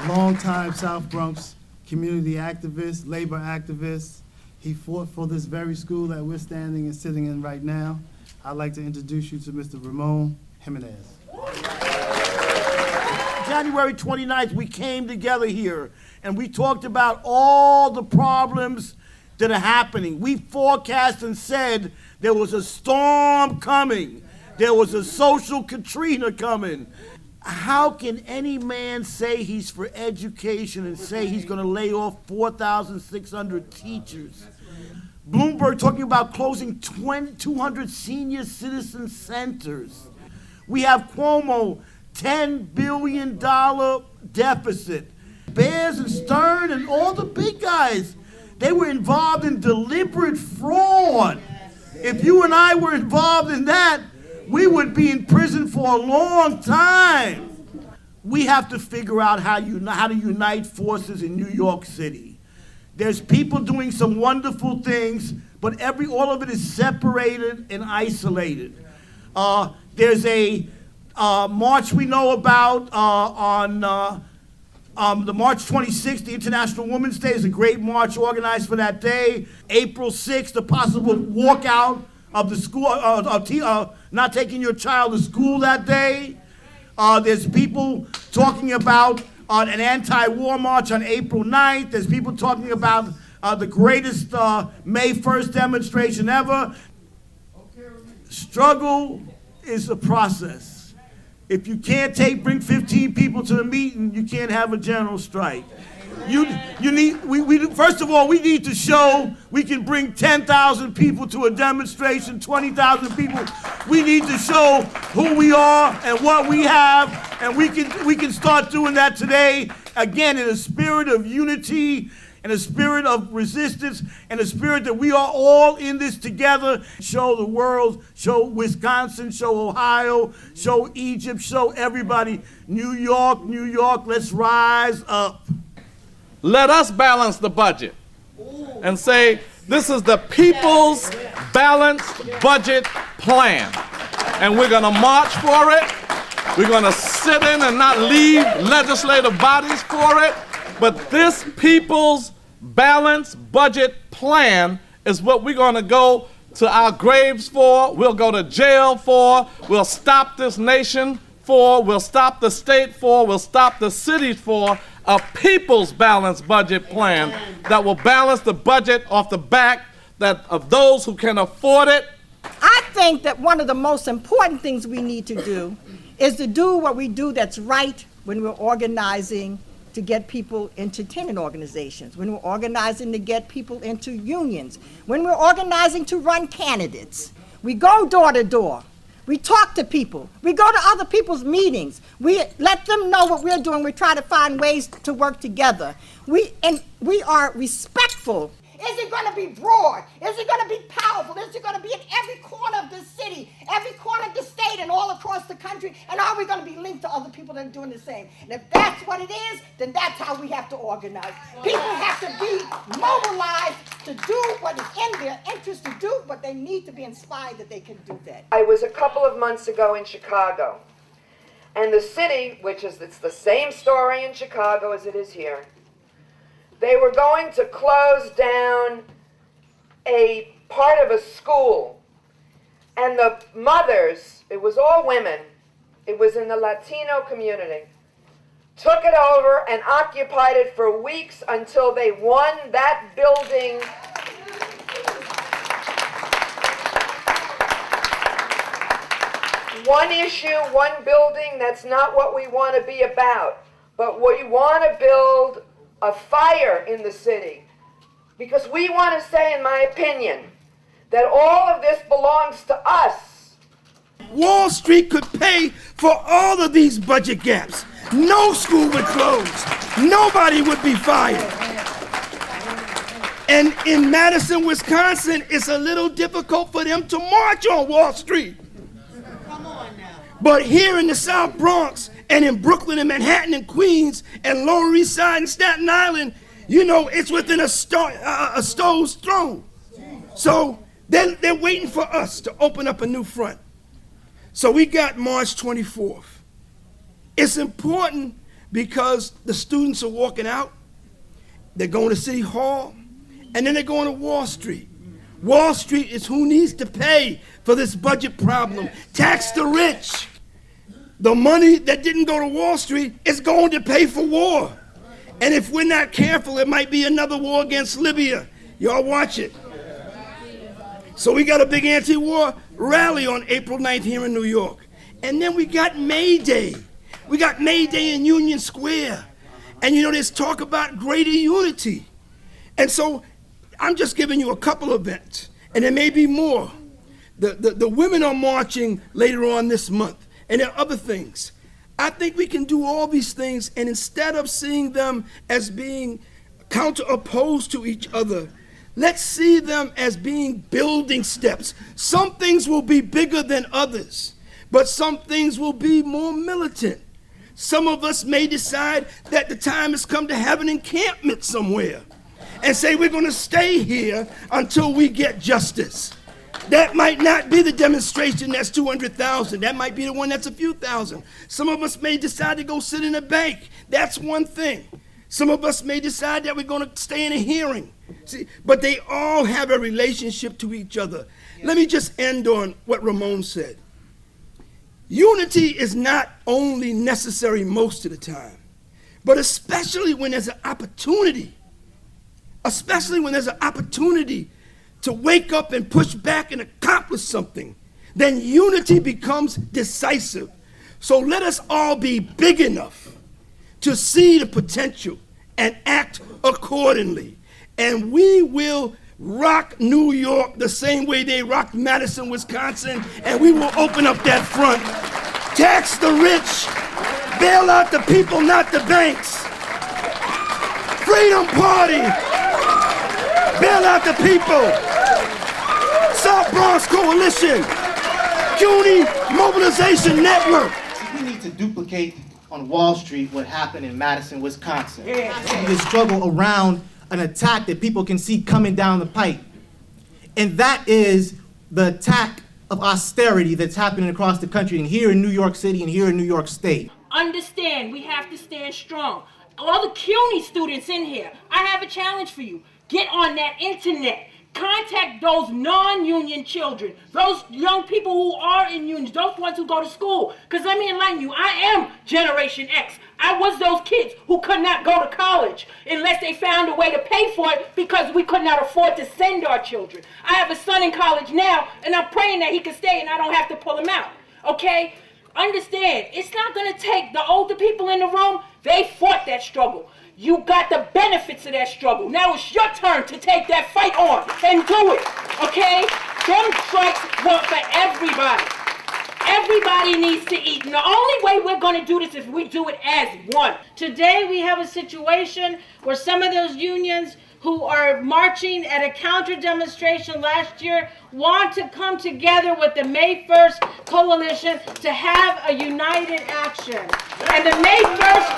longtime South Bronx community activist, labor activist. He fought for this very school that we're standing and sitting in right now. I'd like to introduce you to Mr. Ramon Jimenez. January 29th, we came together here and we talked about all the problems that are happening. We forecast and said there was a storm coming. There was a social Katrina coming. How can any man say he's for education and say he's going to lay off 4,600 teachers? Bloomberg talking about closing 200 senior citizen centers. We have Cuomo, $10 billion deficit. Bears and Stern and all the big guys, they were involved in deliberate fraud. If you and I were involved in that, we would be in prison for a long time. We have to figure out how to unite forces in New York City. There's people doing some wonderful things, but all of it is separated and isolated. There's a march we know about on the March 26th, the International Women's Day, is a great march organized for that day. April 6th, a possible walkout of the school, not taking your child to school that day. There's people talking about an anti-war march on April 9th. There's people talking about the greatest May 1st demonstration ever. Struggle is a process. If you can't bring 15 people to the meeting, you can't have a general strike. First of all, we need to show we can bring 10,000 people to a demonstration, 20,000 people. We need to show who we are and what we have, and we can start doing that today, again, in a spirit of unity, in a spirit of resistance, and a spirit that we are all in this together. Show the world, show Wisconsin, show Ohio, show Egypt, show everybody. New York, let's rise up. Let us balance the budget and say, this is the people's balanced budget plan. And we're going to march for it. We're going to sit in and not leave legislative bodies for it. But this people's balanced budget plan is what we're going to go to our graves for, we'll go to jail for, we'll stop this nation for, we'll stop the state for, we'll stop the cities for. A people's balanced budget plan that will balance the budget off the back of those who can afford it. I think that one of the most important things we need to do is to do what we do that's right when we're organizing to get people into tenant organizations, when we're organizing to get people into unions, when we're organizing to run candidates. We go door to door. We talk to people. We go to other people's meetings. We let them know what we're doing. We try to find ways to work together. We are respectful. Is it going to be broad? Is it going to be powerful? Is it going to be in every corner of the city, every corner of the state, and all across the country? And are we going to be linked to other people that are doing the same? And if that's what it is, then that's how we have to organize. People have to be mobilized to do what is in their interest to do, but they need to be inspired that they can do that. I was a couple of months ago in Chicago, and the city, it's the same story in Chicago as it is here, they were going to close down a part of a school, and the mothers, it was all women, it was in the Latino community, took it over and occupied it for weeks until they won that building. One issue, one building, that's not what we want to be about. But we want to build a fire in the city. Because we want to say, in my opinion, that all of this belongs to us. Wall Street could pay for all of these budget gaps. No school would close. Nobody would be fired. And in Madison, Wisconsin, it's a little difficult for them to march on Wall Street. Come on now. But here in the South Bronx and in Brooklyn and Manhattan and Queens and Lower East Side and Staten Island, it's within a stone's throw. So they're waiting for us to open up a new front. So we got March 24th. It's important because the students are walking out, they're going to City Hall, and then they're going to Wall Street. Wall Street is who needs to pay for this budget problem. Tax the rich. The money that didn't go to Wall Street is going to pay for war. And if we're not careful, it might be another war against Libya. Y'all watch it. So we got a big anti-war rally on April 9th here in New York. And then we got May Day. We got May Day in Union Square. And there's talk about greater unity. And so I'm just giving you a couple events, and there may be more. The women are marching later on this month, and there are other things. I think we can do all these things, and instead of seeing them as being counter-opposed to each other, let's see them as being building steps. Some things will be bigger than others, but some things will be more militant. Some of us may decide that the time has come to have an encampment somewhere and say we're going to stay here until we get justice. That might not be the demonstration that's 200,000. That might be the one that's a few thousand. Some of us may decide to go sit in a bank. That's one thing. Some of us may decide that we're going to stay in a hearing. See, but they all have a relationship to each other. Let me just end on what Ramon said. Unity is not only necessary most of the time, but especially when there's an opportunity. Especially when there's an opportunity to wake up and push back and accomplish something, then unity becomes decisive. So let us all be big enough to see the potential and act accordingly. And we will rock New York the same way they rocked Madison, Wisconsin, and we will open up that front. Tax the rich, bail out the people, not the banks. Freedom Party. Bail out the people. South Bronx Coalition. CUNY Mobilization Network. We need to duplicate on Wall Street what happened in Madison, Wisconsin. The struggle around an attack that people can see coming down the pipe. And that is the attack of austerity that's happening across the country and here in New York City and here in New York State. Understand, we have to stand strong. All the CUNY students in here, I have a challenge for you. Get on that internet. Contact those non-union children, those young people who are in unions, those ones who go to school. Because let me enlighten you, I am Generation X. I was those kids who could not go to college unless they found a way to pay for it because we could not afford to send our children. I have a son in college now, and I'm praying that he can stay and I don't have to pull him out, okay? Understand, it's not going to take the older people in the room. They fought that struggle. You got the benefits of that struggle. Now it's your turn to take that fight on and do it, okay? Them strikes work for everybody. Everybody needs to eat. And the only way we're going to do this is if we do it as one. Today we have a situation where some of those unions who are marching at a counter demonstration last year want to come together with the May 1st coalition to have a united action. And the May 1st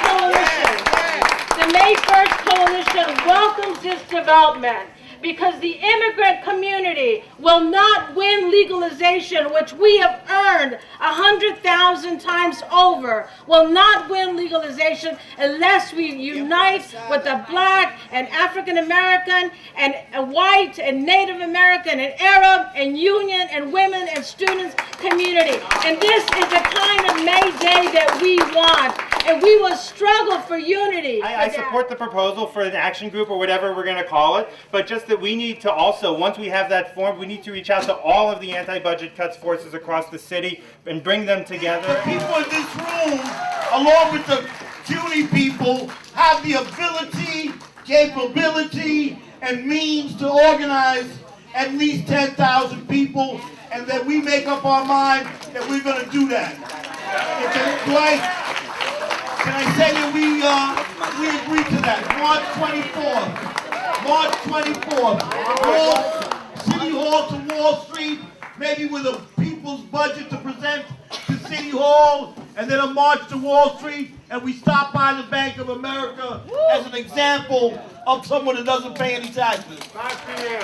coalition welcomes this development because the immigrant community will not win legalization, which we have earned 100,000 times over, will not win legalization unless we unite with the Black and African American and white and Native American and Arab and union and women and students community. And this is the kind of May Day that we want. And we will struggle for unity. I support the proposal for an action group or whatever we're going to call it, but just that we need to also, once we have that formed, we need to reach out to all of the anti-budget cuts forces across the city and bring them together. The people in this room, along with the CUNY people, have the ability, capability, and means to organize at least 10,000 people, and that we make up our mind that we're going to do that. Can I say that we agree to that? March 24th, City Hall to Wall Street, maybe with a people's budget to present to City Hall, and then a march to Wall Street, and we stop by the Bank of America as an example of someone that doesn't pay any taxes. 5 p.m.